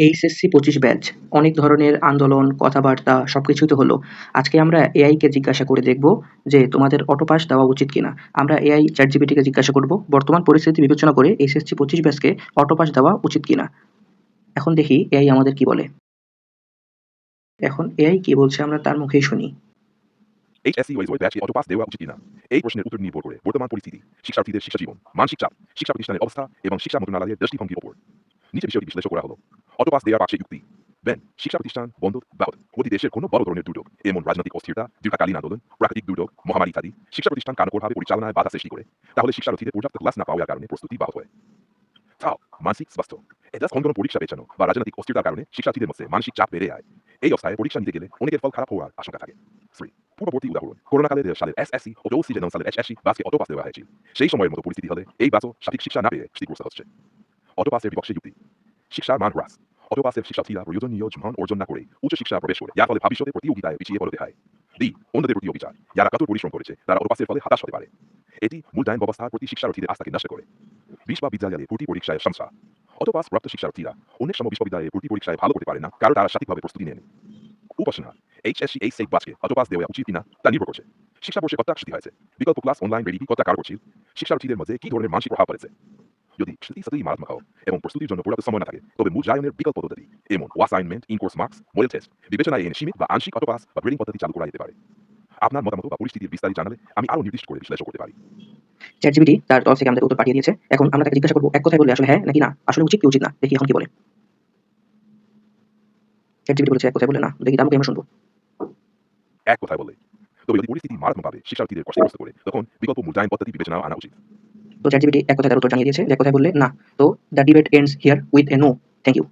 HSC ২৫ batch. অনেক ধরনের আন্দোলন, কথাবার্তা সবকিছুই তো হলো। আজকে আমরা এআই কে জিজ্ঞাসা করে দেখব যে তোমাদের অটো পাস দেওয়া উচিত কিনা? আমরা এআই ChatGPT কে জিজ্ঞাসা করব বর্তমান পরিস্থিতি বিবেচনা করে এইচএসসি ২৫ ব্যাচকে অটো পাস দেওয়া উচিত কিনা? এখন দেখি এআই আমাদের কি বলে। এখন এআই কি বলছে আমরা তার মুখেই শুনি। এইচএসসি ওয়াইজওয়াই ব্যাচকে অটো পাস দেওয়া উচিত কিনা? এই প্রশ্নের উত্তর নির্ভর করে বর্তমান পরিস্থিতি, শিক্ষার্থীদের শিক্ষাজীবন, মানসিক চাপ, শিক্ষা প্রতিষ্ঠানের অবস্থা এবং শিক্ষা মন্ত্রণালয়ের দৃষ্টিভঙ্গির উপর। নিচে বিষয়টি বিশ্লেষণ করা হলো। অটো পাস দেওয়ার পাশে যুক্তি। ব্যান, শিক্ষা প্রতিষ্ঠান বন্ধ ব্যাহত। প্রতি দেশের কোনো বড় ধরনের দুর্যোগ, যেমন রাজনৈতিক অস্থিরতা, দীর্ঘকালীন আন্দোলন, প্রাকৃতিক দুর্যোগ, মহামারী ইত্যাদি শিক্ষা প্রতিষ্ঠান কার্যকরভাবে পরিচালনায় বাধা সৃষ্টি করে। তাহলে শিক্ষার্থীদের পর্যাপ্ত ক্লাস না পাওয়ার কারণে প্রস্তুতি ব্যাহত হয়। তাও মানসিক স্বাস্থ্য। এটা কোনো পরীক্ষা পেছানো বা রাজনৈতিক অস্থিরতার কারণে শিক্ষার্থীদের মধ্যে মানসিক চাপ বেড়ে যায়। এই অবস্থায় পরীক্ষা নিতে গেলে অনেকের ফল খারাপ হওয়ার আশঙ্কা থাকে। 3. পূর্ববর্তী উদাহরণ, করোনাকালে ২০০০ সালের এসএসসি ও ২০২০ সালের এইচএসসি ব্যাচকে অটো পাস দেওয়া হয়েছিল। সেই সময়ের মতো পরিস্থিতি হলে এই ব্যাচও সঠিক শিক্ষা না পেয়ে ক্ষতিগ্রস্ত হচ্ছে। অটো পাসের বিপক্ষে যুক্তি। শিক্ষার মান হ্রাস। অটো পাসের শিক্ষার্থীরা প্রয়োজনীয় মান অর্জন না করে উচ্চশিক্ষা প্রবেশ করে, যার ফলে ভবিষ্যতে প্রতিযোগিতায় পিছিয়ে পড়তে হয়। অন্যদের প্রতি অবিচার। যারা কঠোর পরিশ্রম করেছে তারা অটো পাসের ফলে হতাশ হতে পারে। এটি মূল্যায়ন ব্যবস্থার প্রতি শিক্ষার্থীদের আস্থাকে নষ্ট করে। বিশ্ববিদ্যালয়ে ভর্তি পরীক্ষায় সমস্যা। অটো পাস প্রাপ্ত শিক্ষার্থীরা অনেক সময় বিশ্ববিদ্যালয়ে ভর্তি পরীক্ষায় ভালো করতে পারে না, কারণ তারা সঠিকভাবে প্রস্তুতি নেয়নি। উপাসনা। এইচএসসি এই সেট ব্যাচকে অটো পাস দেওয়া উচিত কিনা তা নির্ভর করছে। শিক্ষাবর্ষে কতটা স্মৃতি হয়েছে, বিকল্প ক্লাস অনলাইন রেডি কতটা কার্যকরশীল, শিক্ষার্থীদের মধ্যে কি ধরনের মানসিক প্রভাব পড়েছে। যদি স্মৃতি মারাত্মক হয় এবং প্রস্তুতির জন্য পর্যাপ্ত সময় না থাকে, তবে মূল্যায়নের বিকল্প পদ্ধতি, যেমন assignment, in course marks, model test বিবেচনায় এনে সীমিত বা আংশিক অটো পাস বা গ্রেডিং পদ্ধতি চালু করা যেতে পারে। আপনার মতামত বা পরিস্থিতির বিস্তারিত জানালে আমি আরও নির্দিষ্ট করে বিশ্লেষণ করতে পারি। ChatGPT তার তরফ থেকে আমাদের উত্তর পাঠিয়ে দিয়েছে। এখন আমরা তাকে জিজ্ঞাসা করব এক কথায় বললে আসলে হ্যাঁ নাকি না? আসলে উচিত কি উচিত না? দেখি এখন কি বলে। ChatGPT বলেছে এক কথায় বললে না। দেখি তার মুখে আমরা শুনব। এক কথায় বলে, তবে যদি পরিস্থিতি মারাত্মকভাবে শিক্ষার্থীদের কষ্টগ্রস্ত করে, তখন বিকল্প মূল্যায়ন পদ্ধতি বিবেচনা আনা উচিত। তো ChatGPT এক কথায় তার উত্তর জানিয়ে দিয়েছে যে এক কথায় বললে না। তো the debate ends here with a no. Thank you.